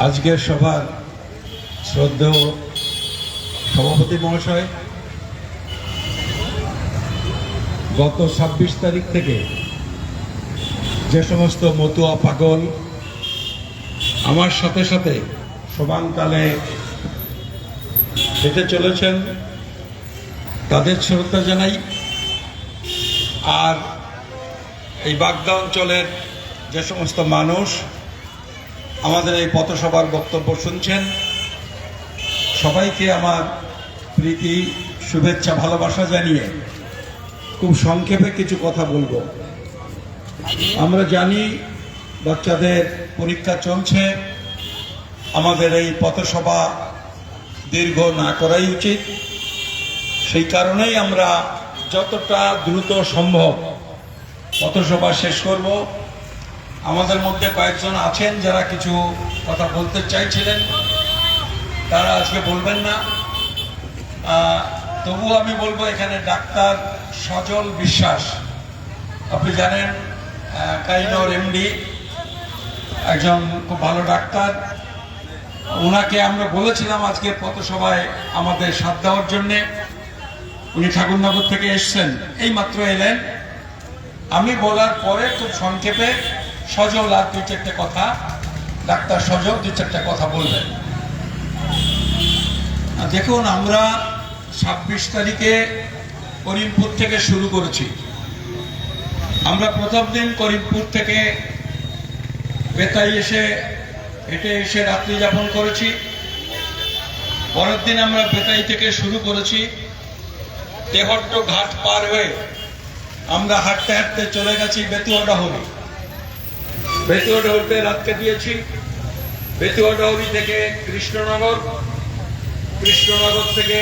আজকের সভার শ্রদ্ধেয় সভাপতি মহাশয়, গত ২৬ তারিখ থেকে যে সমস্ত মতুয়া পাগল আমার সাথে সাথে সমানতালে হেঁটে চলেছেন তাদের শ্রদ্ধা জানাই। আর এই বাগদা অঞ্চলের যে সমস্ত মানুষ আমাদের এই পথসভার বক্তব্য শুনছেন, সবাইকে আমার প্রীতি, শুভেচ্ছা, ভালোবাসা জানিয়ে খুব সংক্ষেপে কিছু কথা বলবো। আমরা জানি বাচ্চাদের পরীক্ষা চলছে, আমাদের এই পথসভা দীর্ঘ না করাই উচিত। সেই কারণেই আমরা যতটা দ্রুত সম্ভব পথসভা শেষ করব। আমাদের মধ্যে কয়েকজন আছেন যারা কিছু কথা বলতে চাইছিলেন, তারা আজকে বলবেন না। তবুও আমি বলবো, এখানে ডাক্তার সজল বিশ্বাস, আপনি জানেন কাইনোর এমডি, একজন খুব ভালো ডাক্তার। ওনাকে আমরা বলেছিলাম আজকে পথসভায় আমাদের সাথ দেওয়ার জন্যে। উনি ঠাকুরনগর থেকে এসছেন, এই মাত্র এলেন। আমি বলার পরে খুব সংক্ষেপে সজল আর দুই চারটে কথা, ডাক্তার সজল দুই চারটে কথা বলবেন। দেখুন, আমরা ২৬ তারিখে করিমপুর থেকে শুরু করেছি। আমরা প্রথম দিন করিমপুর থেকে বেতাই হেঁটে এসে রাত্রি যাপন করেছি। পরের দিন আমরা বেতাই থেকে শুরু করেছি, তেহট্ট ঘাট পার হয়ে আমরা হাঁটতে হাঁটতে চলে গেছি বেতুয়াডাহরি। বেতুয়াডাহরিতে রাত কাটিয়েছি। বেতুয়াডাহরি থেকে কৃষ্ণনগর, কৃষ্ণনগর থেকে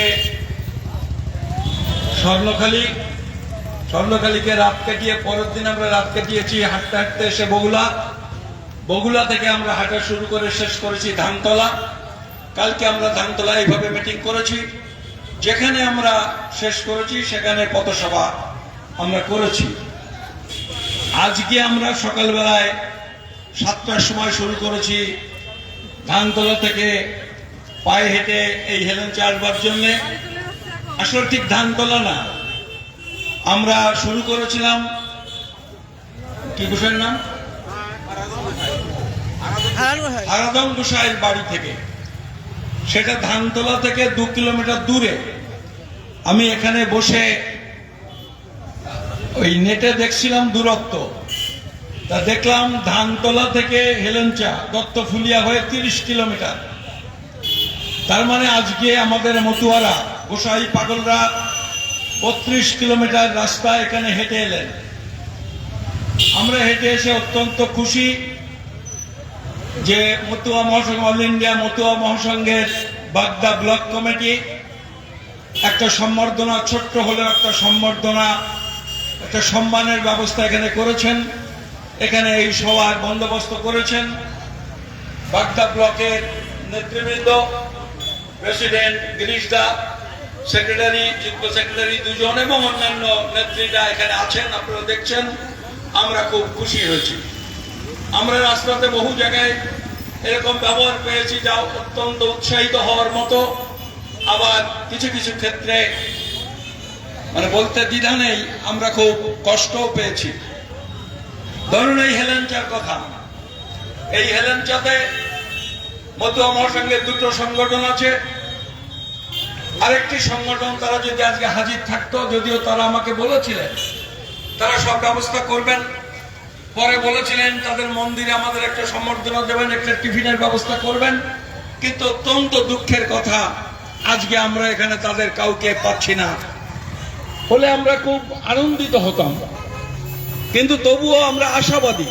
স্বর্ণখালীকে রাত কাটিয়ে পরের দিন আমরা রাত কাটিয়েছি হাঁটতে হাঁটতে এসে বগুলা থেকে আমরা হাঁটা শুরু করে শেষ করেছি ধানতলা। কালকে আমরা ধানতলা এইভাবে মিটিং করেছি। যেখানে আমরা শেষ করেছি সেখানে পথসভা আমরা করেছি। আজকে আমরা সকালবেলায় ৭টার সময় শুরু করেছি ধানতলা থেকে পায়ে হেঁটে এই হেলেঞ্চা আসবার জন্যে। আসলে ঠিক ধানতলা না, আমরা শুরু করেছিলাম কি গোসাইয়ের নাম, হারাদম গোসাইয়ের বাড়ি থেকে। সেটা ধানতলা থেকে ২ কিলোমিটার দূরে। আমি এখানে বসে ওই নেটে দেখছিলাম দূরত্ব, তা দেখলাম ধানতলা থেকে হেলেঞ্চা দত্তফুলিয়া হয়ে ৩০ কিলোমিটার। তার মানে আজকে আমাদের মতুয়ারা, গোসাই পাগলরা ৩২ কিলোমিটার রাস্তা এখানে হেঁটে এলেন। আমরা হেঁটে এসে অত্যন্ত খুশি যে মতুয়া মহাসংঘ, অল ইন্ডিয়া মতুয়া মহাসংঘের বাগদা ব্লক কমিটি একটা সম্বর্ধনা, ছোট্ট হলেও একটা সম্বর্ধনা, একটা সম্মানের ব্যবস্থা এখানে করেছেন। এখানে এই সভার বন্দোবস্ত করেছেন বাগদা ব্লকের নেতৃবৃন্দ, প্রেসিডেন্ট গিরিশ দা, সেক্রেটারি, যুগ্ম সেক্রেটারি দুজন এবং অন্যান্য নেত্রীরা এখানে আছেন, আপনারা দেখছেন। আমরা খুব খুশি হয়েছি। আমরা রাস্তাতে বহু জায়গায় এরকম ব্যবহার পেয়েছি যা অত্যন্ত উৎসাহিত হওয়ার মতো, আবার কিছু কিছু ক্ষেত্রে বলতে দ্বিধা নেই, আমরা খুব কষ্টও পেয়েছি। ধরুন এই হেলেঞ্চার কথা, এই হেলেঞ্চাতে মতুয়া মহাসংঘের ২টো সংগঠন আছে। আরেকটি সংগঠন, তারা যদি আজকে হাজির থাকতো, যদিও তারা আমাকে বলেছিলেন তারা সব ব্যবস্থা করবেন, পরে বলেছিলেন তাদের মন্দিরে আমাদের একটা সম্বর্ধনা দেবেন, একটা টিফিনের ব্যবস্থা করবেন, কিন্তু অত্যন্ত দুঃখের কথা আজকে আমরা এখানে তাদের কাউকে পাচ্ছি না। হলে আমরা খুব আনন্দিত হতাম, কিন্তু তবুও আমরা আশাবাদী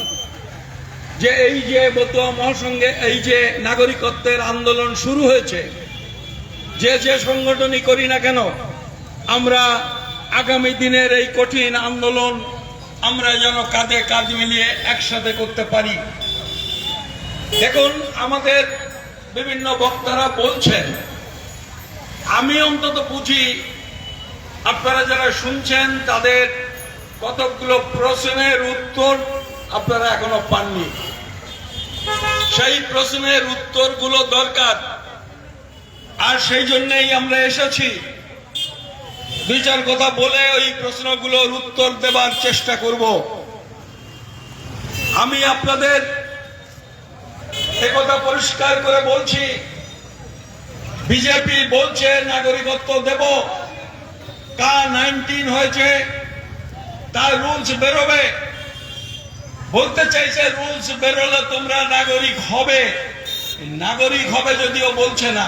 যে এই যে মতুয়া মহাসংঘে এই যে নাগরিকত্বের আন্দোলন শুরু হয়েছে, যে সংগঠনই করি না কেন, আমরা আগামী দিনের এই কঠিন আন্দোলন আমরা যেন কাঁধে কাঁধ মিলিয়ে একসাথে করতে পারি। দেখুন, আমাদের বিভিন্ন বক্তারা বলছেন, আমি অন্তত বুঝি আপনারা যারা শুনছেন তাদের কতগুলো প্রশ্নের উত্তর আপনারা এখনো পাননি। সেই প্রশ্নের উত্তরগুলো দরকার। আর সেই জন্যই আমরা এসেছি, দুই চার কথা বলে ওই প্রশ্নগুলোর উত্তর দেবার চেষ্টা করব। আমি আপনাদের একথা পরিষ্কার করে বলছি, বিজেপি বলছে নাগরিকত্ব দেব, K-19 হয়েছে, তার রুলস বেরোবে। বলতে চাইছে রুলস বেরোলে তোমরা নাগরিক হবে, নাগরিক হবে যদিও বলছে না।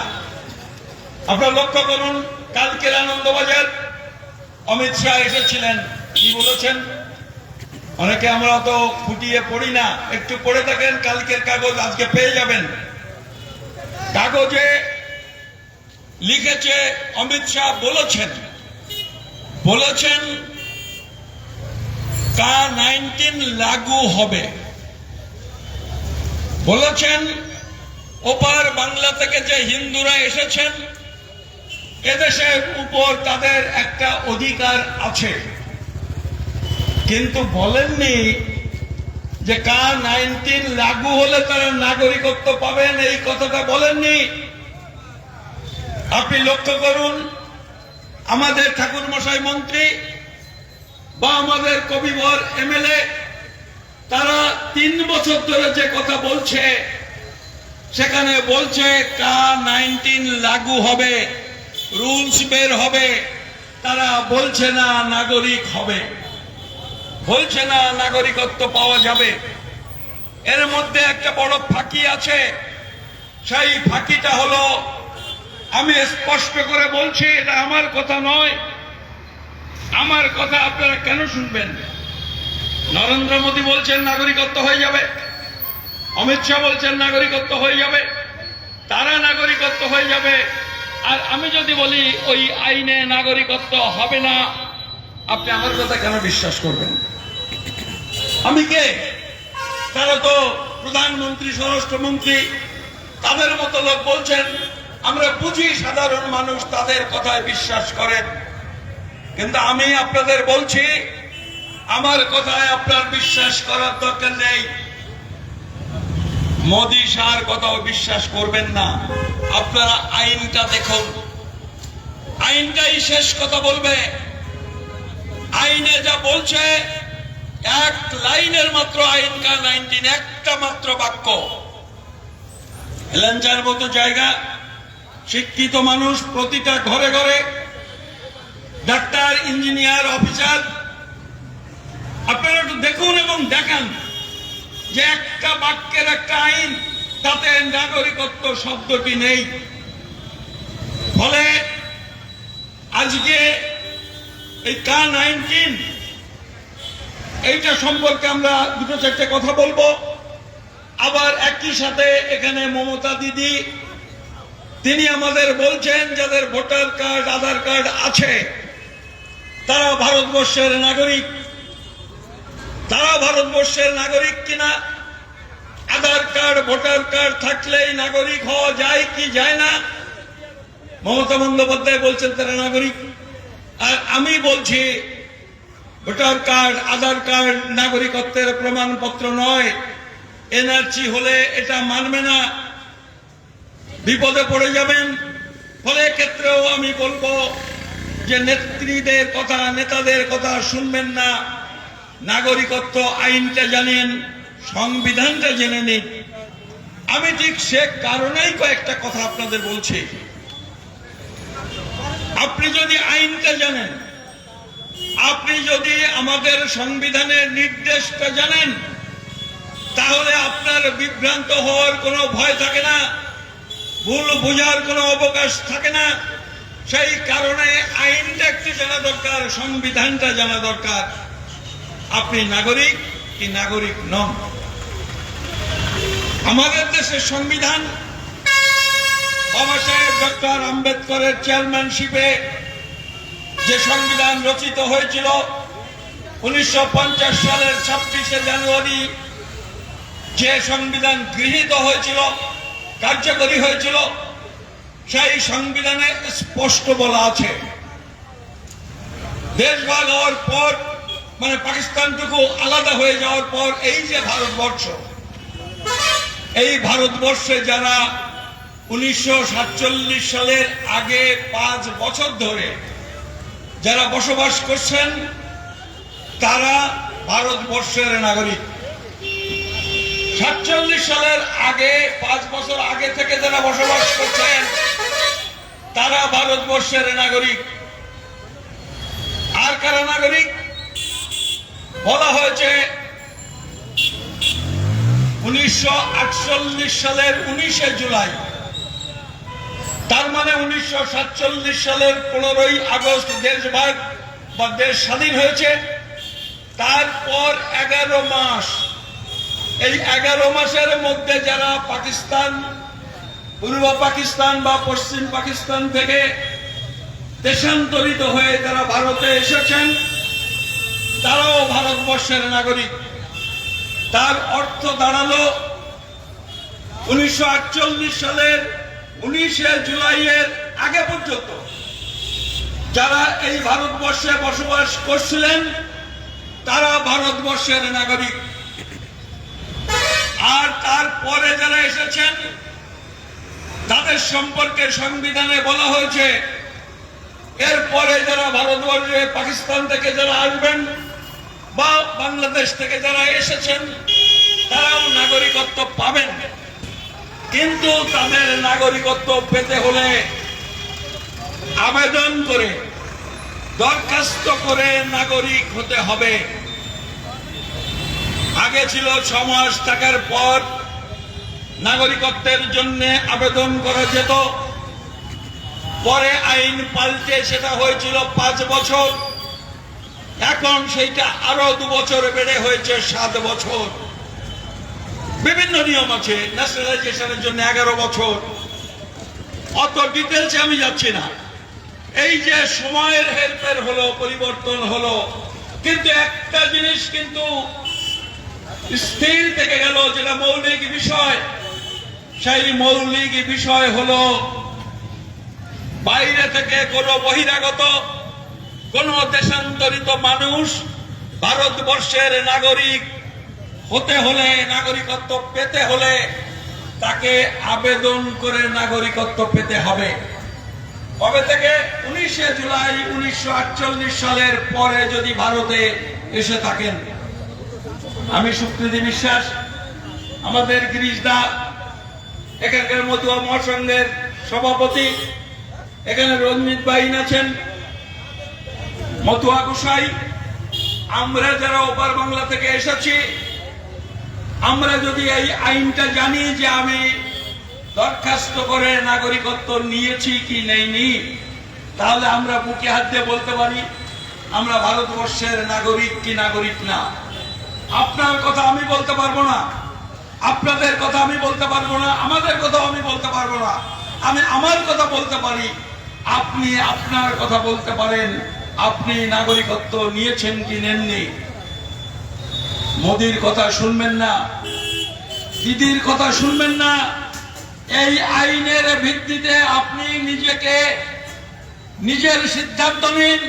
আপনারা লক্ষ্য করুন, কালকের আনন্দবাজার অমিত শাহ এসেছিলেন, কি বলেছেন? অনেকে আমরা তো ফুটিয়ে পড়ি না, একটু পড়ে থাকেন, কালকের কাগজ আজকে পেয়ে যাবেন। কাগজে লিখেছে অমিত শাহ বলেছেন K-19 লাগু হবে। বলেছেন ওপার বাংলা থেকে যে হিন্দুরা এসেছেন, এদেশের উপর তাদের একটা অধিকার আছে, কিন্তু বলেননি যে K-19 লাগু হলে তারা নাগরিকত্ব পাবেন, এই কথাটা বলেননি। আপনি লক্ষ্য করুন, আমাদের ঠাকুর মশাই মন্ত্রী বা আমাদের কবিবর এমএলএ, তারা 3 বছর ধরে যে কথা বলছে, সেখানে বলছে K-19 লাগু হবে, রুলস বের হবে, তারা বলছে না নাগরিক হবে, বলছে না নাগরিকত্ব পাওয়া যাবে। এর মধ্যে একটা বড় ফাঁকি আছে। সেই ফাঁকিটা হলো, আমি স্পষ্ট করে বলছি, এটা আমার কথা নয়, আমার কথা আপনারা কেন শুনবেন? নরেন্দ্র মোদী বলছেন নাগরিকত্ব হয়ে যাবে, অমিত শাহ বলছেন নাগরিকত্ব হয়ে যাবে, তারা নাগরিকত্ব হয়ে যাবে। আর আমি যদি বলি ওই আইনে নাগরিকত্ব হবে না, আপনি আমার কথা কেন বিশ্বাস করবেন? আমি কে? তারা তো প্রধানমন্ত্রী, স্বরাষ্ট্রমন্ত্রী, তাদের মতো লোক বলছেন। আমরা বুঝি সাধারণ মানুষ তাদের কথায় বিশ্বাস করেন, কিন্তু আমি আপনাদের বলছি, আমার কথায় আপনার বিশ্বাস করার দরকার নেই। মোদী শাহর কথাও বিশ্বাস করবেন না। আপনারা আইনটা দেখুন, আইনটাই শেষ কথা বলবে। আইনে যা বলছে, এক লাইনের মাত্র আইন K-19, একটা মাত্র বাক্য। হেলেঞ্চার মতো জায়গা, শিক্ষিত মানুষ প্রতিটা ঘরে ঘরে, ডাক্তার, ইঞ্জিনিয়ার, অফিসার, আপনারা একটু দেখুন এবং দেখান যে একটা বাক্যের একটা আইন, তাতে নাগরিকত্ব শব্দটি নেই। ফলে আজকে এই K-19 এইটা সম্পর্কে আমরা দুটো চারটে কথা বলবো। আবার একই সাথে এখানে মমতা দিদি, তিনি আমাদের বলছেন যাদের ভোটার কার্ড, আধার কার্ড আছে, তারা ভারতবর্ষের নাগরিক। তারা ভারতবর্ষের নাগরিক কিনা? আধার কার্ড, ভোটার কার্ড থাকলেই নাগরিক হওয়া যায় কি যায় না? মমতা বন্দ্যোপাধ্যায় বলছেন তারা নাগরিক, আর আমি বলছি ভোটার কার্ড, আধার কার্ড নাগরিকত্বের প্রমাণপত্র নয়। এনআরসি হলে এটা মানবে না, বিপদে পড়ে যাবেন। ফলে ক্ষেত্রেও আমি বলবো যে নেত্রীদের কথা, নেতাদের কথা শুনবেন না। নাগরিকত্ব আইনটা জানেন, সংবিধানটা জেনে নিন। আমি ঠিক সে কারণেই কয়েকটা কথা আপনাদের বলছি। আপনি যদি আইনটা জানেন, আপনি যদি আমাদের সংবিধানের নির্দেশটা জানেন, তাহলে আপনার বিভ্রান্ত হওয়ার কোনো ভয় থাকে না, ভুল বোঝার কোনো অবকাশ থাকে না। সেই কারণে আইনটা একটু জানা দরকার, সংবিধানটা জানা দরকার। আপনি নাগরিক কি নাগরিক নন? আমাদের দেশের সংবিধান বাবা সাহেব ডক্টর আম্বেদকরের চেয়ারম্যানশিপে যে সংবিধান রচিত হয়েছিল 1950 সালের 26শে জানুয়ারি, যে সংবিধান গৃহীত হয়েছিল, কার্যকরী হয়েছিল, সেই সংবিধানে স্পষ্ট বলা আছে, দেশ ভাগ হওয়ার পর, মানে পাকিস্তানটুকু আলাদা হয়ে যাওয়ার পর, এই যে ভারতবর্ষ, এই ভারতবর্ষে যারা 1947 সালের আগে 5 বছর ধরে যারা বসবাস করছেন তারা ভারতবর্ষের নাগরিক। 47 সালের আগে 5 বছর আগে থেকে যারা বসবাস করছেন তারা ভারতবর্ষের নাগরিক। আর কারা নাগরিক? বলা হয়েছে 1948 সালের 19শে জুলাই, তার মানে 1947 সালের 15ই আগস্ট দেশভাগ বা দেশ স্বাধীন হয়েছে। তারপর 11 মাস, এই 11 মাসের মধ্যে যারা পাকিস্তান, পূর্ব পাকিস্তান বা পশ্চিম পাকিস্তান থেকে দেশান্তরিত হয়ে যারা ভারতে এসেছেন তারাও ভারতবর্ষের নাগরিক। তার অর্থ দাঁড়ালো 1948 সালের 19শে জুলাইয়ের আগে পর্যন্ত যারা এই ভারতবর্ষে বসবাস করছিলেন তারা ভারতবর্ষের নাগরিক। আর তারপরে যারা এসেছেন তাদের সম্পর্কে সংবিধানে বলা হয়েছে এরপরে যারা ভারতবর্ষে পাকিস্তান থেকে যারা আসবেন বা বাংলাদেশ থেকে যারা এসেছেন তারাও নাগরিকত্ব পাবেন, কিন্তু তাদের নাগরিকত্ব পেতে হলে আবেদন করে দরখাস্ত করে নাগরিক হতে হবে। আগে ছিল 6 মাস থাকার পর নাগরিকত্বের জন্য আবেদন করা যেত, পরে আইন পাল্টে সেটা হয়েছিল 5 বছর, এখন সেইটা আরো 2 বছর বেড়ে হয়েছে 7 বছর। বিভিন্ন নিয়ম আছে, ন্যাশনালাইজেশনের জন্য 11 বছর। অত ডিটেলসে আমি যাচ্ছি না। এই যে সময়ের হেরফের হলো, পরিবর্তন হলো, কিন্তু একটা জিনিস কিন্তু স্থির থেকে গেল, যেটা মৌলিক বিষয়। সেই মৌলিক বিষয় হলো বাইরে থেকে কোনো বহিরাগত কোন দেশান্তরিত মানুষ ভারতবর্ষের নাগরিক হতে হলে, নাগরিকত্ব পেতে হলে তাকে আবেদন করে নাগরিকত্ব পেতে হবে। কবে থেকে? 19শে জুলাই 1948 সালের পরে যদি ভারতে এসে থাকেন। আমি সুকৃতি বিশ্বাস, আমাদের গিরিশদা এখানকার মতুয়া মহাসংঘের সভাপতি, এখানে রঞ্জিত বাইন আছেন, মতুয়া গোসাই, আমরা যারা ওপার বাংলা থেকে এসেছি, আমরা যদি এই আইনটা জানি যে আমি দরখাস্ত করে নাগরিকত্ব নিয়েছি কি নেইনি, তাহলে আমরা বুকে হাত দিয়ে বলতে পারি আমরা ভারতবর্ষের নাগরিক কি নাগরিক না। আপনার কথা আমি বলতে পারবো না, আপনাদের কথা আমি বলতে পারবো না, আমাদের কথা আমি বলতে পারবো না। আমি আমার কথা বলতে পারি, আপনি আপনার কথা বলতে পারেন আপনি নাগরিকত্ব নিয়েছেন কি নেননি। মোদির কথা শুনবেন না, দিদির কথা শুনবেন না। এই আইনের ভিত্তিতে আপনি নিজেকে নিজের সিদ্ধান্ত নিন,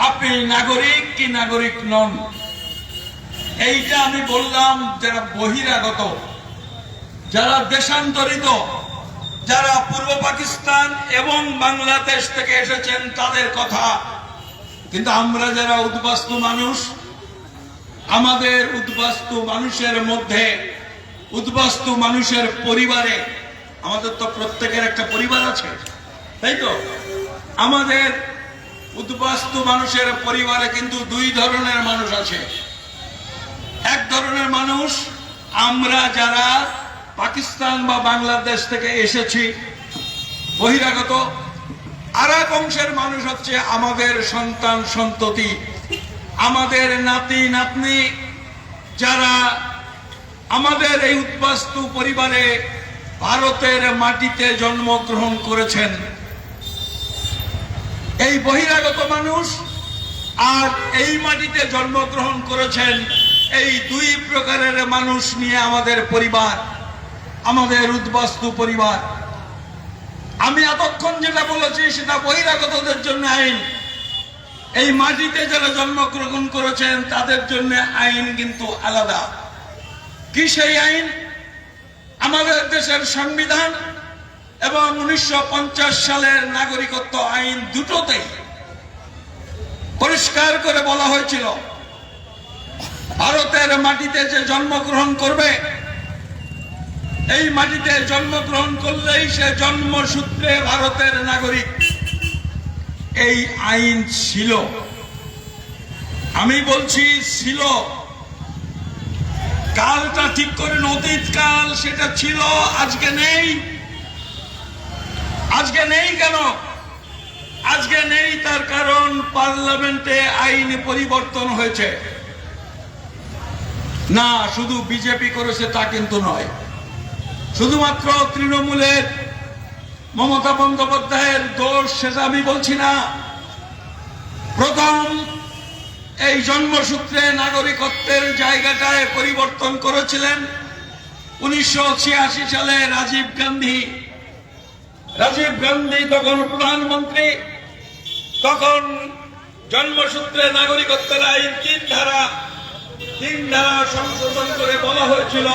আপনি নাগরিক কি নাগরিক নন। এইটা আমি বললাম যারা বহিরাগত, যারা দেশান্তরিত, যারা পূর্ব পাকিস্তান এবং বাংলাদেশ থেকে এসেছেন তাদের কথা। কিন্তু আমরা যারা উদ্বাস্তু মানুষ, আমাদের উদ্বাস্তু মানুষের মধ্যে, উদ্বাস্তু মানুষের পরিবারে, আমাদের তো প্রত্যেকের একটা পরিবার আছে, তাই তো? আমাদের উদ্বাস্তু মানুষের পরিবারে কিন্তু 2 ধরনের মানুষ আছে। এক ধরনের মানুষ আমরা যারা পাকিস্তান বা বাংলাদেশ থেকে এসেছি বহিরাগত, আর এক অংশের মানুষ হচ্ছে আমাদের সন্তান সন্ততি, আমাদের নাতি নাতনি, যারা আমাদের এই উদ্বাস্তু পরিবারে ভারতের মাটিতে জন্মগ্রহণ করেছেন। এই বহিরাগত মানুষ আর এই মাটিতে জন্মগ্রহণ করেছেন, এই 2 প্রকারের মানুষ নিয়ে আমাদের পরিবার, আমাদের উদ্বাস্তু পরিবার। আমি এতক্ষণ যেটা বলেছি সেটা বহিরাগতদের জন্য আইন, এই মাটিতে যারা জন্মগ্রহণ করেছেন তাদের জন্য আইন কিন্তু আলাদা। কি সেই আইন? আমাদের দেশের সংবিধান এবং 1950 সালের নাগরিকত্ব আইন দুটোতেই পরিষ্কার করে বলা হয়েছিল ভারতের মাটিতে যে জন্মগ্রহণ করবে, এই মাটিতে জন্মগ্রহণ করলেই সে জন্মসূত্রে ভারতের নাগরিক। এই আইন ছিল, আমি বলছি ছিল। কালটা ঠিক করে, অতীত কাল সেটা ছিল, আজকে নেই। আজকে নেই কেন? আজকে নেই তার কারণ পার্লামেন্টে আইন পরিবর্তন হয়েছে। না, শুধু বিজেপি করেছে তা কিন্তু নয়, শুধুমাত্র তৃণমূলের মমতা বন্দ্যোপাধ্যায়ের দোষ সেটা আমি বলছি না। প্রথম এই জন্মসূত্রে নাগরিকত্বের জায়গাটায় পরিবর্তন করেছিলেন 1986 সালে রাজীব গান্ধী। রাজীব গান্ধী তখন প্রধানমন্ত্রী। তখন জন্মসূত্রে নাগরিকত্বের আইন তিন ধারা সংশোধন করে বলা হয়েছিল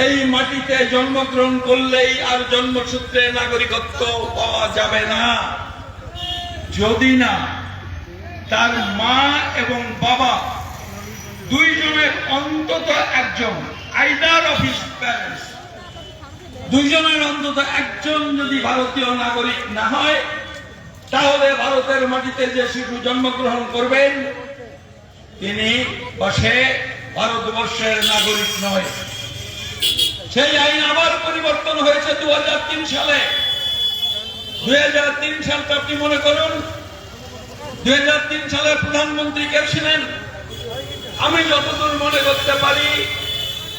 এই মাটিতে জন্মগ্রহণ করলেই আর জন্মসূত্রে নাগরিকত্ব পাওয়া যাবে না যদি না তার মা এবং বাবা দুইজনের অন্তত একজন, আইদার অফ হিজ প্যারেন্টস, দুইজনের অন্তত একজন যদি ভারতীয় নাগরিক না হয়, তাহলে ভারতের মাটিতে যে শিশু জন্মগ্রহণ করবেন তিনি বা সে ভারতবর্ষের নাগরিক নয়। সেই আইন আবার পরিবর্তন হয়েছে 2003 সালে। 2003 সালটা আপনি মনে করুন, 2003 সালে প্রধানমন্ত্রী কে ছিলেন? আমি যতদূর মনে করতে পারি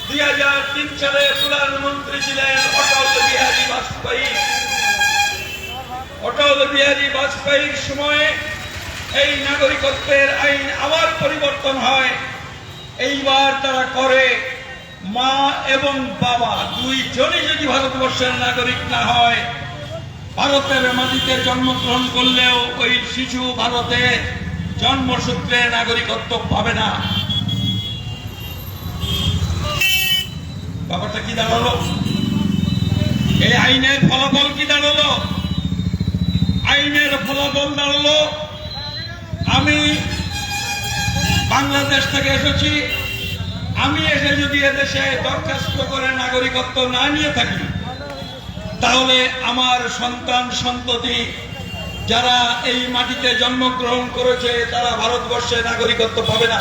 2003 সালে প্রধানমন্ত্রী ছিলেন অটল বিহারী বাজপেয়ী। অটল বিহারী বাজপেয়ীর সময়ে এই নাগরিকত্বের আইন আবার পরিবর্তন হয়। এইবার তারা করে মা এবং বাবা দুইজনই যদি ভারতবর্ষের নাগরিক না হয়, ভারতের মাটিতে জন্মগ্রহণ করলেও ওই শিশু ভারতে জন্মসূত্রে নাগরিকত্ব পাবে না। ব্যাপারটা কি দাঁড়ালো? এই আইনের ফলাফল কি দাঁড়ালো? আইনের ফলাফল দাঁড়ালো, আমি বাংলাদেশ থেকে এসেছি, আমি এসে যদি এদেশে দরখাস্ত করে নাগরিকত্ব না নিয়ে থাকি, তাহলে আমার সন্তান সন্ততি যারা এই মাটিতে জন্মগ্রহণ করেছে তারা ভারতবর্ষে নাগরিকত্ব পাবে না।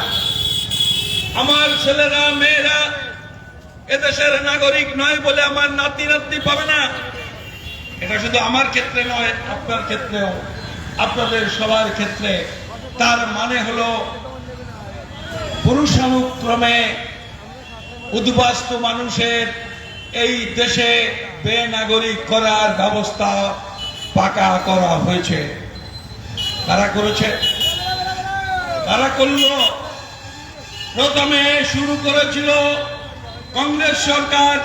আমার ছেলেরা মেয়েরা এদেশের নাগরিক নয় বলে আমার নাতি নাতনি পাবে না। এটা শুধু আমার ক্ষেত্রে নয়, আপনার ক্ষেত্রেও, আপনাদের সবার ক্ষেত্রে। তার মানে হলো পুরুষানুক্রমে উদ্বাস্তু মানুষের এই দেশে বেনাগরিক করার ব্যবস্থা পাকা করা হয়েছে। তারা করেছে, তারা করল। প্রথমে শুরু করেছিল কংগ্রেস সরকার,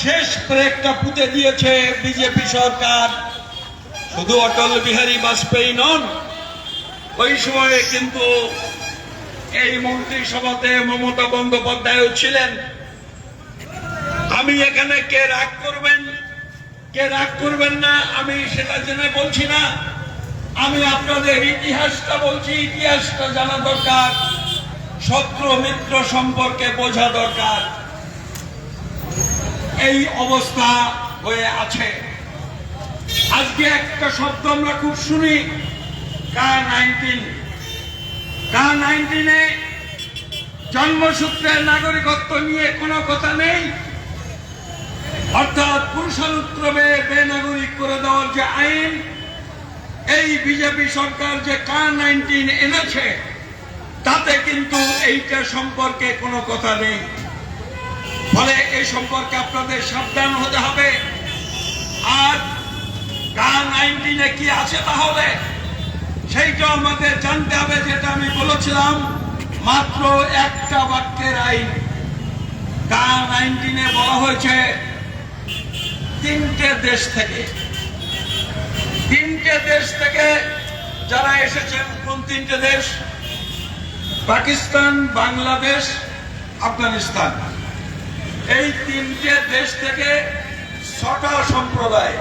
শেষ ব্রেকটা পুঁতে দিয়েছে বিজেপি সরকার। শুধু অটল বিহারী বাজপেয়ী নন, ওই সময়ে কিন্তু এই মন্ত্রিসভাতে মমতা বন্দ্যোপাধ্যায় ছিলেন। আমি এখানে কে রাগ করবেন কে রাগ করবেন না আমি সেটা জেনে বলছি না, আমি আপনাদের ইতিহাসটা বলছি। ইতিহাসটা জানা দরকার, শত্রু মিত্র সম্পর্কে বোঝা দরকার। এই অবস্থা হয়ে আছে। আজকে একটা শব্দ আমরা খুব শুনি, K-19। K-19 জন্মসূত্রের নাগরিকত্ব নিয়ে কোনো কথা নেই, অর্থাৎ পুরুষানুক্রমে বেনাগরিক করে দেওয়ার যে আইন, এই বিজেপি সরকার যে K-19 এনেছে তাতে কিন্তু এইটা সম্পর্কে কোনো কথা নেই। ফলে এই সম্পর্কে আপনাদের সাবধান হতে হবে। আর K-19 কি আছে তাহলে সেইটা আমাদের জানতে হবে। যেটা আমি বলেছিলাম, মাত্র একটা বাক্যের আইন। K-19 বলা হয়েছে তিনটে দেশ থেকে যারা এসেছেন। কোন তিনটে দেশ? পাকিস্তান, বাংলাদেশ, আফগানিস্তান। এই তিনটে দেশ থেকে 6টা সম্প্রদায়।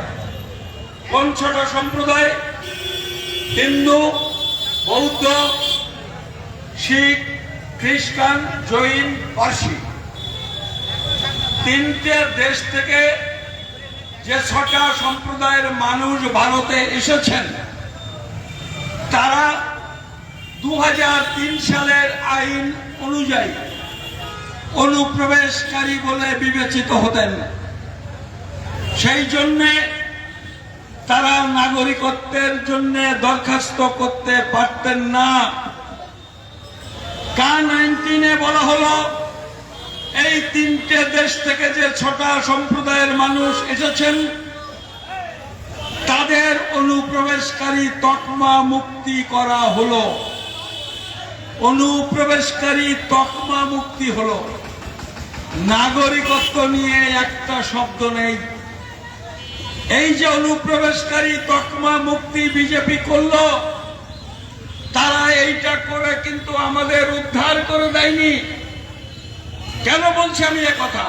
কোন 6টা সম্প্রদায়? হিন্দু, বৌদ্ধ, শিখ, খ্রিস্টান, জৈন, পার্সি। তিনটে দেশ থেকে যে 6টা সম্প্রদায়ের মানুষ ভারতে এসেছেন, তারা 2003 সালের আইন অনুযায়ী অনুপ্রবেশকারী বলে বিবেচিত হতেন। সেই জন্যে তারা নাগরিকত্বের জন্য দরখাস্ত করতে পারতেন না। K-19 বলা হলো এই তিনটে দেশ থেকে যে 6টা সম্প্রদায়ের মানুষ এসেছেন, তাদের অনুপ্রবেশকারী তকমা মুক্তি করা হলো। অনুপ্রবেশকারী তকমা মুক্তি হলো। নাগরিকত্ব নিয়ে একটা শব্দ নেই। এই যে অনুপ্রবেশকারী তকমা মুক্তি বিজেপি করলো, তারা এইটা করে কিন্তু আমাদের উদ্ধার করে দেয়নি। কেন বলছি আমি এ কথা?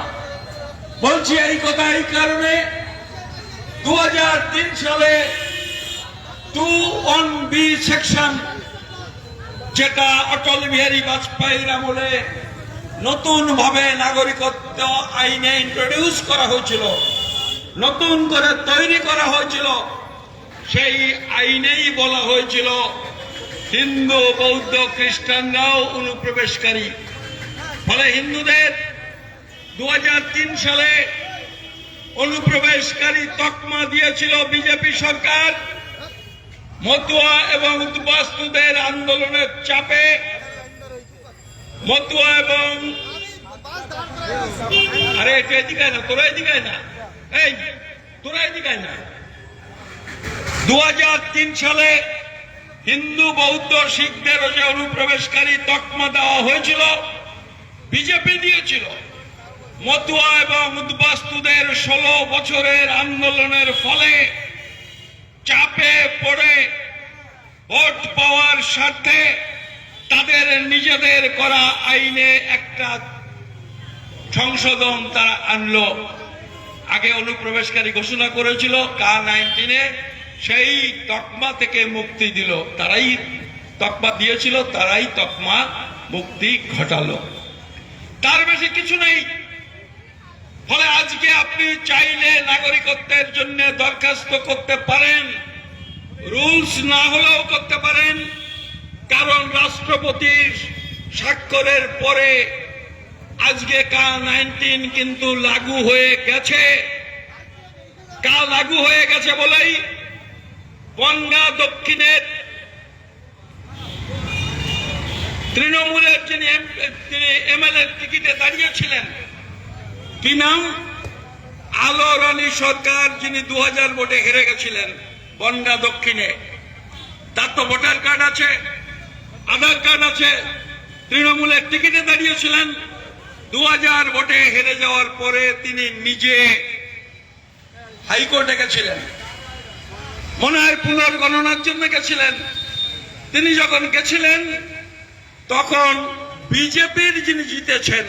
বলছি এই কথা এই কারণে, 2003 সালে 21B সেকশন, যেটা অটল বিহারী বাজপেয়ীর আমলে নতুন ভাবে নাগরিকত্ব আইনে ইন্ট্রোডিউস করা হয়েছিল, নতুন করে তৈরি করা হয়েছিল, সেই আইনেই বলা হয়েছিল হিন্দু, বৌদ্ধ, খ্রিস্টানরাও অনুপ্রবেশকারী। ফলে হিন্দুদের 2003 সালে অনুপ্রবেশকারী তকমা দিয়েছিল বিজেপি সরকার। মতুয়া এবং উদ্বাস্তুদের আন্দোলনের চাপে মতুয়া এবং আরে এটা এদিকে না, তোরা এদিকে না, এই তোরা এদিকে না। 2003 সালে হিন্দু, বৌদ্ধ, শিখদের যে অনুপ্রবেশকারী তকমা দেওয়া হয়েছিল, বিজেপি দিয়েছিল। মতুয়া এবং উদ্বাস্তুদের 16 বছরের আন্দোলনের ফলে চাপে পড়ে ভোট পাওয়ার স্বার্থে তাদের নিজেদের করা আইনে একটা সংশোধন তারা আনলো। আগে অনুপ্রবেশকারী ঘোষণা করেছিল, K-19 সেই তকমা থেকে মুক্তি দিল। তারাই তকমা দিয়েছিল, তারাই তকমা মুক্তি ঘটালো। তার বেশি কিছু নেই। ফলে আজকে আপনি চাইলে নাগরিকত্বের জন্য দরখাস্ত করতে পারেন, রুলস না হলেও করতে পারেন, কারণ রাষ্ট্রপতির স্বাক্ষরের পরে আজকে K-19 কিন্তু লাগু হয়ে গেছে। লাগু হয়ে গেছে বলেই বনগাঁ দক্ষিণের তৃণমূলের যিনি এমএলএ টিকিটে দাঁড়িয়েছিলেন, কি নাম, আলো রানী সরকার, যিনি 2000 ভোটে হেরে গেছিলেন বনগাঁ দক্ষিণে, তার তো ভোটার কার্ড আছে, আধার কার্ড আছে, তৃণমূলের টিকিটে দাঁড়িয়েছিলেন। 2000 ভোটে হেরে যাওয়ার পরে তিনি নিজে হাইকোর্টে গেছিলেন, মনে হয় পুনর্গণনার জন্য গেছিলেন। তিনি যখন গেছিলেন তখন বিজেপির যিনি জিতেছেন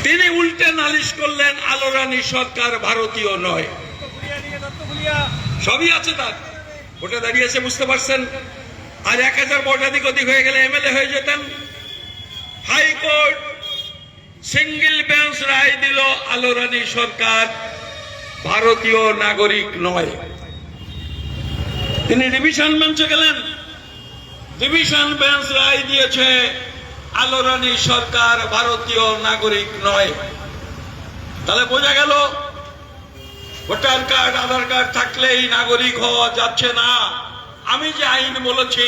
তিনি উল্টে নালিশ করলেন আলো রানী সরকার ভারতীয় নয়। সবই আছে, তার ভোটে দাঁড়িয়েছে, বুঝতে পারছেন। আর 1000 ভোট এদিক ওদিক হয়ে গেলে এমএলএ হয়ে যেতেন। হাইকোর্ট সিঙ্গেল বেঞ্চ রায় দিল আলো রানী সরকার ভারতীয় নাগরিক নয়। তিনি ডিভিশন বেঞ্চে গেলেন, ডিভিশন বেঞ্চ রায় দিয়েছে আলো রানী সরকার ভারতীয় নাগরিক নয়। তাহলে বোঝা গেল ভোটার কার্ড, আধার কার্ড থাকলেই নাগরিক হওয়া যাচ্ছে না। আমি যে আইন বলেছি,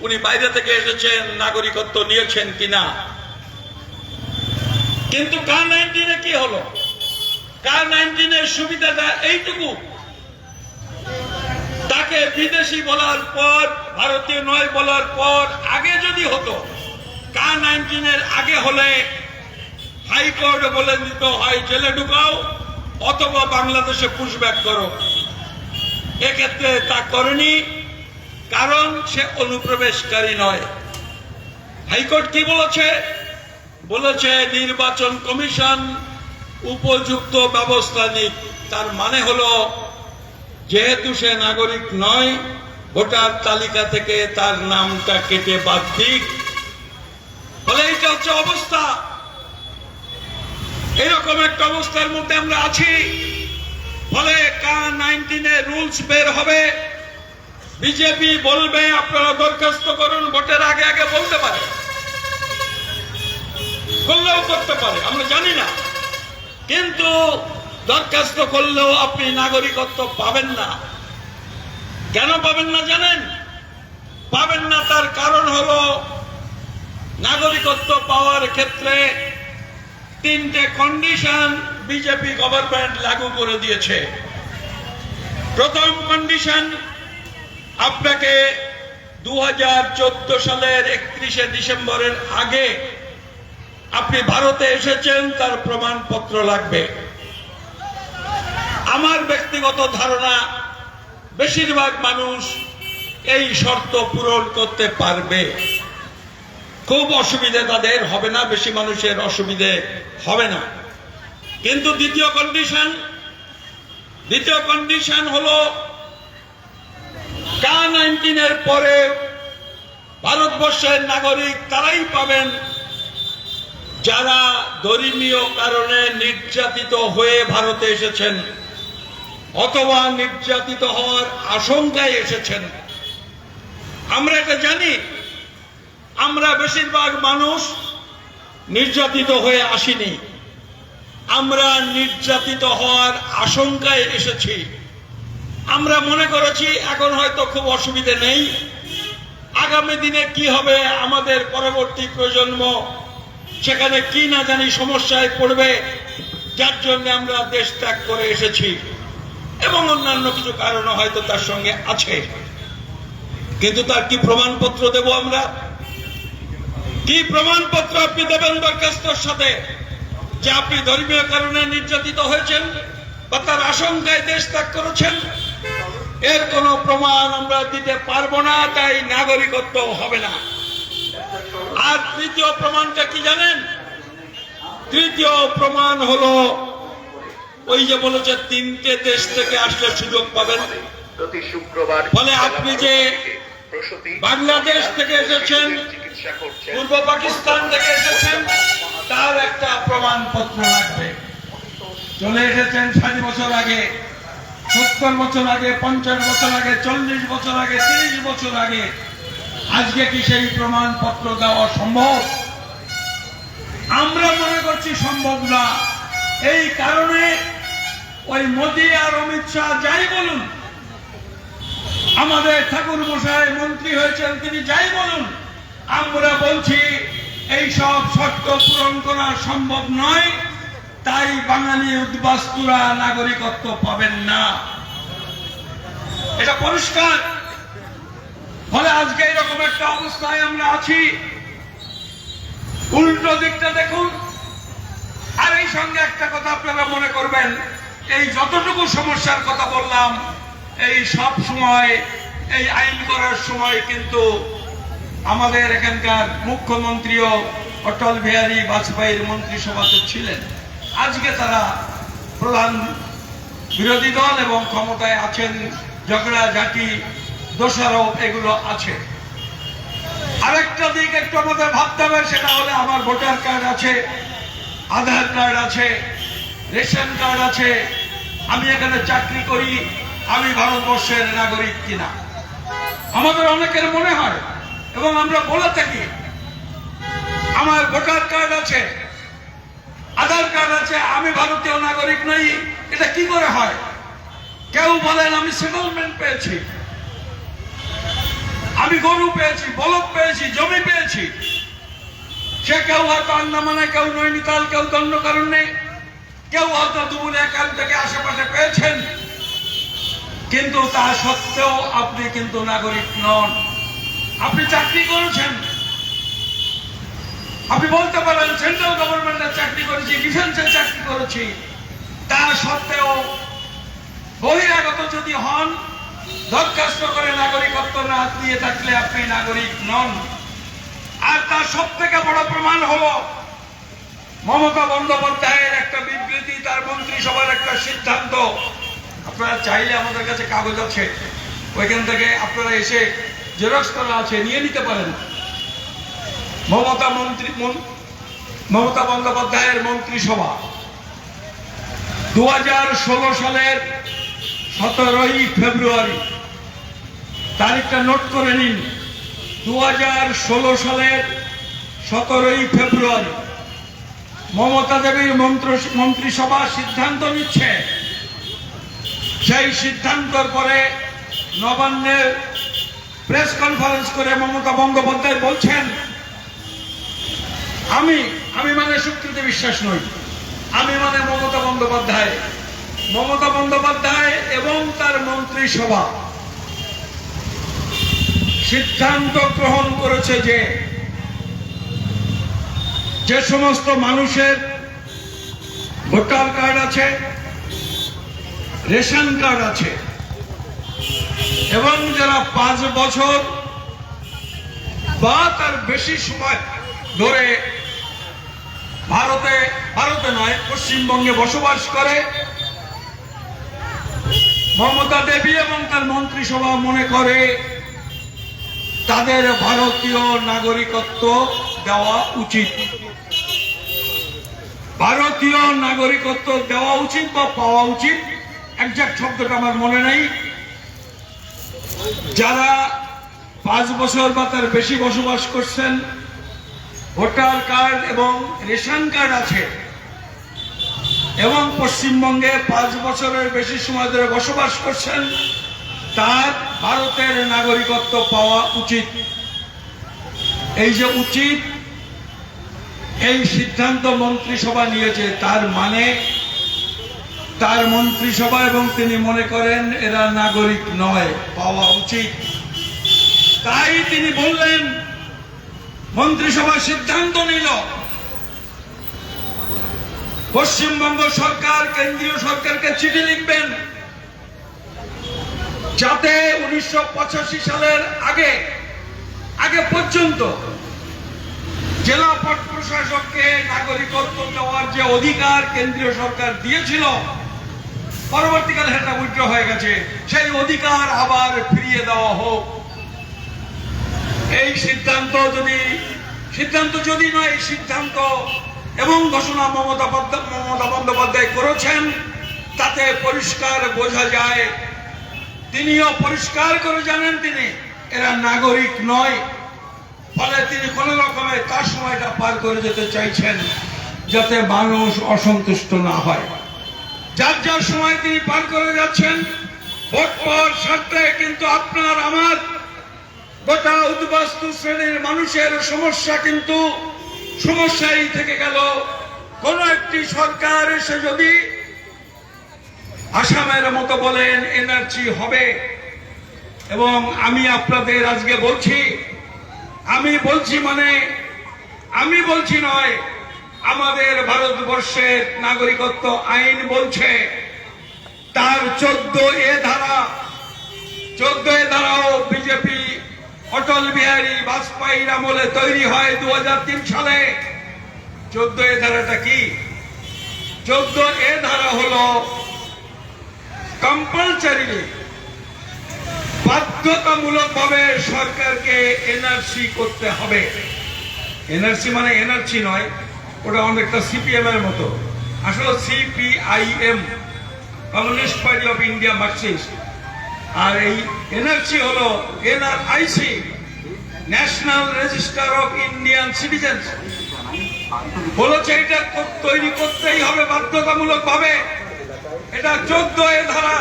উনি বাইরে থেকে এসেছেন, নাগরিকত্ব নিয়েছেন কিনা। কিন্তু K-19 কি হলো? K-19 সুবিধাটা এইটুকু, তাকে বিদেশি বলার পর, ভারতীয় নয় বলার পর, আগে যদি হতো, K-19 আগে হলে হাইকোর্ট বলে দিত হয় জেলে ঢুকাও অথবা বাংলাদেশে পুশব্যাক করো। এক্ষেত্রে তা করেনি, কারণ সে অনুপ্রবেশকারী নয়। হাইকোর্ট কি বলেছে? বলেছে নির্বাচন কমিশন উপযুক্ত ব্যবস্থা নিক। তার মানে হলো যেহেতু সে নাগরিক নয়, ভোটার তালিকা থেকে তার নামটা কেটে বাদ দিক। ফলে এটা হচ্ছে অবস্থা। এরকম একটা অবস্থার মধ্যে আমরা আছি। ফলে K-19 এর রুলস বের হবে, বিজেপি বলবে আপনারা দরখাস্ত করুন, ভোটের আগে আগে বলতে পারে, করলেও করতে পারে, আমরা জানি না। কিন্তু দরখাস্ত করলেও আপনি নাগরিকত্ব পাবেন না। কেন পাবেন না জানেন? পাবেন না তার কারণ হলো নাগরিকত্ব পাওয়ার ক্ষেত্রে 3টে কন্ডিশন বিজেপি গভর্নমেন্ট লাগু করে দিয়েছে। প্রথম কন্ডিশন, আপনাকে 2014 সালের 31শে ডিসেম্বরের আগে আপনি ভারতে এসেছেন তার প্রমাণপত্র লাগবে। আমার ব্যক্তিগত ধারণা বেশিরভাগ মানুষ এই শর্ত পূরণ করতে পারবে, খুব অসুবিধে তাদের হবে না, বেশি মানুষের অসুবিধে হবে না। কিন্তু দ্বিতীয় কন্ডিশন হলো K-19 এর পরে ভারতবর্ষের নাগরিক তারাই পাবেন যারা ধর্মীয় কারণে নির্যাতিত হয়ে ভারতে এসেছেন অথবা নির্যাতিত হওয়ার আশঙ্কায় এসেছেন। আমরা এটা জানি, আমরা বেশিরভাগ মানুষ নির্যাতিত হয়ে আসিনি, আমরা নির্যাতিত হওয়ার আশঙ্কায় এসেছি। আমরা মনে করেছি এখন হয়তো খুব অসুবিধে নেই, আগামী দিনে কি হবে, আমাদের পরবর্তী প্রজন্ম সেখানে কি না জানি সমস্যায় পড়বে, যার জন্য আমরা দেশ ত্যাগ করে এসেছি, এবং অন্যান্য কিছু কারণও হয়তো তার সঙ্গে আছে। কিন্তু তার কি প্রমাণপত্র দেব আমরা? কি প্রমাণপত্র আপনি দেবেন দরখাস্তর সাথে যে আপনি ধর্মীয় কারণে নির্যাতিত হয়েছেন বা তার আশঙ্কায় দেশ ত্যাগ করেছেন? এর কোনো প্রমাণ আমরা দিতে পারবো না, তাই নাগরিকত্ব হবে না। আর তৃতীয় প্রমাণটা কি জানেন? তৃতীয় প্রমাণ হলো ওই যে বলেছে 3টে দেশ থেকে আসলে সুযোগ পাবেন। প্রতি শুক্রবার ফলে আপনি যে বাংলাদেশ থেকে এসেছেন, পূর্ব পাকিস্তান থেকে এসেছেন, তার একটা প্রমাণপত্র লাগবে। চলে এসেছেন 60 বছর আগে, 70 বছর আগে, 50 বছর আগে, 40 বছর আগে, 30 বছর আগে। আজকে কি সেই প্রমাণপত্র দেওয়া সম্ভব? আমরা মনে করছি সম্ভব না। এই কারণে ওই মোদি আর অমিত শাহ যাই বলুন, আমাদের ঠাকুর মশাই মন্ত্রী হয়েছেন, তিনি যাই বলুন, আমরা বলছি এই সব শর্ত পূরণ করা সম্ভব নয়, তাই বাঙালি উদ্বাস্তুরা নাগরিকত্ব পাবেন না। এটা পরিষ্কার। ফলে আজকে এরকম একটা অবস্থায় আমরা আছি। উল্টো দিকটা দেখুন। আর এই সঙ্গে একটা কথা আপনারা মনে করবেন, এই যতটুকু সমস্যার কথা বললাম, এই সব সময় এই আইন করার সময় কিন্তু আমাদের এখানকার মুখ্যমন্ত্রীও অটল বিহারী বাজপেয়ীর মন্ত্রিসভাতে ছিলেন। আজকে তারা প্রধান বিরোধী দল এবং ক্ষমতায় আছেন, ঝগড়াঝাটি দোষারোপ এগুলো আছে। আরেকটা দিক একটু আমাদের ভাবতে হবে, সেটা হলে আমার ভোটার কার্ড আছে, আধার কার্ড আছে, রেশন কার্ড আছে, আমি এখানে চাকরি করি, আমি ভারতবর্ষের নাগরিক কিনা। আমাদের অনেকের মনে হয় এবং আমরা বলে থাকি আমার ভোটার কার্ড আছে, আধার কার্ড আছে, আমি ভারতীয় নাগরিক নই। এটা কি করে হয়? কেউ বলেন আমি সেটেলমেন্ট পেয়েছি, আমি গরু পেয়েছি, বলদ পেয়েছি, জমি পেয়েছি। সে কেউ হয়তো আন্দামানে, কেউ নৈনিতাল, কেউ দণ্ডকারণ্যে, কেউ হয়তো দুপুরে এখান থেকে আশেপাশে পেয়েছেন। কিন্তু তা সত্ত্বেও আপনি কিন্তু নাগরিক নন। আপনি চাকরি করেছেন, আপনি বলতে পারেন সেন্ট্রাল গভর্নমেন্টের চাকরি করেছি, ডিফেন্সের চাকরি করেছি। তা সত্ত্বেও বহিরাগত যদি হন, দরখাস্ত করে নাগরিকত্ব না দিয়ে থাকলে আপনি নাগরিক নন। আর তার সব থেকে বড় প্রমাণ হলো মমতা বন্দ্যোপাধ্যায়ের একটা বিবৃতি, তার মন্ত্রিসভার একটা সিদ্ধান্ত, আপনারা চাইলে আমাদের কাছে কাগজ আছে, ওইখান থেকে আপনারা এসে জেরক্স করা আছে, নিয়ে নিতে পারেন। মমতা বন্দ্যোপাধ্যায়ের মন্ত্রিসভা 2016 সালের 17ই ফেব্রুয়ারি, তারিখটা নোট করে নিন, 2016 সালের 17ই ফেব্রুয়ারি মমতা দেবীর মন্ত্রিসভা সিদ্ধান্ত নিচ্ছে। সেই সিদ্ধান্তর পরে নবান্নের প্রেস কনফারেন্স করে মমতা বন্দ্যোপাধ্যায় বলছেন, আমি মানে স্বীকৃতি বিশ্বাস নই, আমি মানে মমতা বন্দ্যোপাধ্যায় এবং তার মন্ত্রিসভা সিদ্ধান্ত গ্রহণ করেছে যে সমস্ত মানুষের ভোটার কার্ড আছে, রেশন কার্ড আছে এবং যারা 5 বছর বা তার বেশি সময় ধরে ভারতে নয় পশ্চিমবঙ্গে বসবাস করে, মমতা দেবী এবং তার মন্ত্রিসভা মনে করে তাদের ভারতীয় নাগরিকত্ব দেওয়া উচিত। ভারতীয় নাগরিকত্ব দেওয়া উচিত বা পাওয়া উচিত, একজ্যাক্ট শব্দটা আমার মনে নেই। যারা 5 বছর বা তার বেশি বসবাস করছেন, ভোটার কার্ড এবং রেশন কার্ড আছে এবং পশ্চিমবঙ্গে 5 বছরের বেশি সময় ধরে বসবাস করছেন, তার ভারতের নাগরিকত্ব পাওয়া উচিত। এই যে উচিত, এই সিদ্ধান্ত মন্ত্রিসভা নিয়েছে, তার মানে তার মন্ত্রিসভা এবং তিনি মনে করেন এরা নাগরিক নয়, পাওয়া উচিত। তাই তিনি বললেন, মন্ত্রিসভা সিদ্ধান্ত নিল পশ্চিমবঙ্গ সরকার কেন্দ্রীয় সরকারকে চিঠি লিখবেন যাতে 1985 সালের আগে পর্যন্ত জেলা প্রশাসককে নাগরিকত্ব দেওয়ার যে অধিকার কেন্দ্রীয় সরকার দিয়েছিল, পরবর্তীকালে সেটা উইথড্র হয়ে গেছে, সেই অধিকার আবার ফিরিয়ে দেওয়া হোক। এই সিদ্ধান্ত যদি নয়, এই সিদ্ধান্ত এবং ঘোষণা মমতা বন্দ্যোপাধ্যায় করেছেন, তাতে পরিষ্কার বোঝা যায়, তিনিও পরিষ্কার করে জানেন তিনি এরা নাগরিক নয়। ফলে তিনি কোন রকমে তার সময়টা পার করে যেতে চাইছেন যাতে মানুষ অসন্তুষ্ট না হয়। যার সময় তিনি পার করে যাচ্ছেন ভোট পাওয়ার স্বার্থে, কিন্তু আপনার আমার গোটা উদ্বাস্তু শ্রেণীর মানুষের সমস্যা কিন্তু সমস্যাই থেকে গেল। কোন একটি সরকার এসে যদি আসামের মতো বলেন এনআরসি হবে, এবং আমি আপনাদের আজকে বলছি, আমি বলছি নয়, আমাদের ভারতবর্ষের নাগরিকত্ব আইন বলছে, তার 14A ধারাও বিজেপি অটল বিহারী বাজপেয়ীর আমলে তৈরি হয় 2003 সালে। 14A ধারাটা কি? 14A ধারা হলো কম্পালসারিলি, বাধ্যতামূলকভাবে সরকারকে এনআরসি করতে হবে। এনআরসি মানে এনআরসি নয়, ওটা অনেকটা সিপিএম এর মতো, আসলে CPIM, communist party of India marxist. আর এই এনআরসি হলো NRIC, national register of Indian citizens, বলেছে এটা তৈরি করতেই হবে বাধ্যতামূলক ভাবে। এটা 14A ধারা,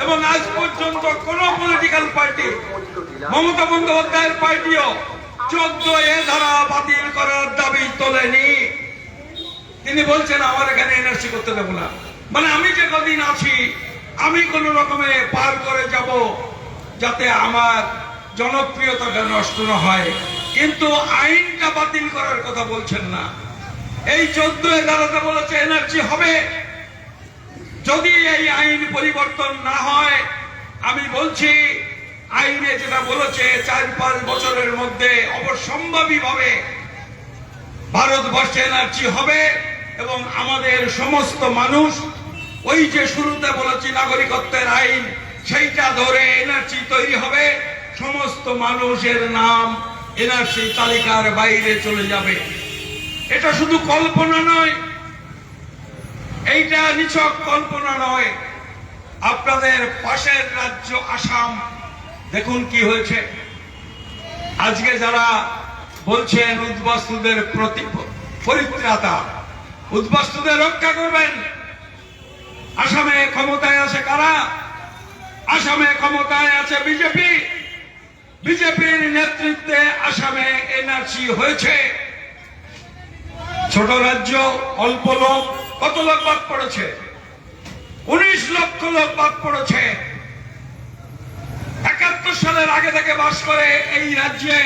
এবং আজ পর্যন্ত কোন পলিটিক্যাল পার্টি, মমতা বন্দ্যোপাধ্যায়ের পার্টিও 14A ধারা বাতিল করার দাবি তোলেনি। তিনি বলছেন আমার এখানে এনআরসি করতে দেব না, মানে আমি যে কদিন আছি আমি কোন রকমে পার করে যাব যাতে আমার জনপ্রিয়তাটা নষ্ট না হয়, কিন্তু আইনটা বাতিল করার কথা বলছেন না। এই 14A ধারাতে বলেছে এনআরসি হবে। যদি এই আইন পরিবর্তন না হয়, আমি বলছি আইনে যেটা বলেছে 4-5 বছরের মধ্যে অবশ্যম্ভাবী ভাবে ভারতবর্ষে এনআরসি হবে এবং আমাদের সমস্ত মানুষ ওই যে শুরুতে বলেছি নাগরিকত্বের আইন সেইটা ধরে এনআরসি তৈরি হবে, সমস্ত মানুষের নাম এনআরসি তালিকার বাইরে চলে যাবে। এটা শুধু কল্পনা নয়, এইটা নিছক কল্পনা নয়। আপনাদের পাশের রাজ্য আসাম দেখুন কি হয়েছে। আজকে যারা বলছেন উদ্বাস্তুদের পরিত্রাতা, উদ্বাস্তুদের রক্ষা করবেন, আসামে ক্ষমতায় আছে কারা? আসামে ক্ষমতায় আছে বিজেপি। বিজেপির নেতৃত্বে আসামে এনআরসি হয়েছে। ছোট রাজ্য, অল্প লোক, কত লোক বাদ পড়েছে? 19 লক্ষ লোক বাদ পড়েছে। 71 সালের আগে থেকে বাস করে এই রাজ্যে,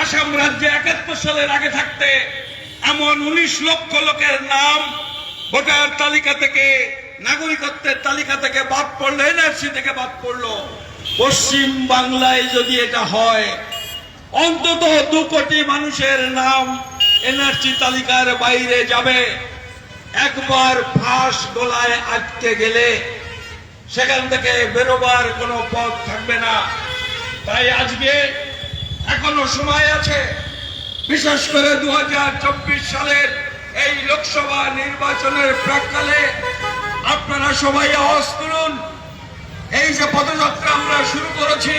আসাম রাজ্যে 71 সালের আগে থাকতে এমন 19 লক্ষ লোকের নাম ভোটার তালিকা থেকে, নাগরিকত্বের তালিকা থেকে বাদ পড়লো, এনআরসি থেকে বাদ পড়লো। পশ্চিম বাংলায় যদি এটা হয়, অন্তত 2 কোটি মানুষের নাম এনআরসি তালিকার বাইরে যাবে। একবার ফাঁস গলায় আটকে গেলে সেখান থেকে বেরোবার কোনো পথ থাকবে না। তাই আজকে এখনো সময় আছে, বিশেষ করে 2024 সালের এই লোকসভা নির্বাচনের প্রাক্কালে আপনারা সবাই আওয়াজ তুলুন। এই যে পদযাত্রা আমরা শুরু করেছি,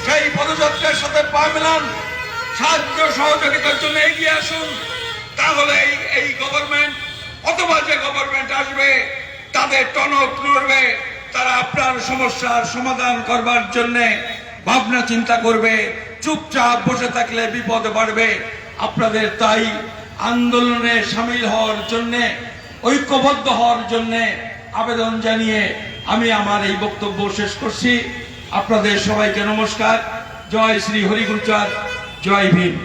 সেই পদযাত্রার সাথে পা মেলান, সাহায্য সহযোগিতার জন্য এগিয়ে আসুন। তাহলে এই গভর্নমেন্ট অথবা যে গভর্নমেন্ট আসবে তাদের টনক নড়বে, তারা আপনার সমস্যার সমাধান করবার জন্য ভাবনা চিন্তা করবে। চুপচাপ বসে থাকলে বিপদ বাড়বে। আপনাদের তাই আন্দোলনে সামিল হওয়ার জন্য, ঐক্যবদ্ধ হওয়ার জন্য আবেদন জানিয়ে আমি আমার এই বক্তব্য শেষ করছি। আপনাদের সবাইকে নমস্কার। জয় শ্রী হরিগুরুচাঁদ, জয় ভীম।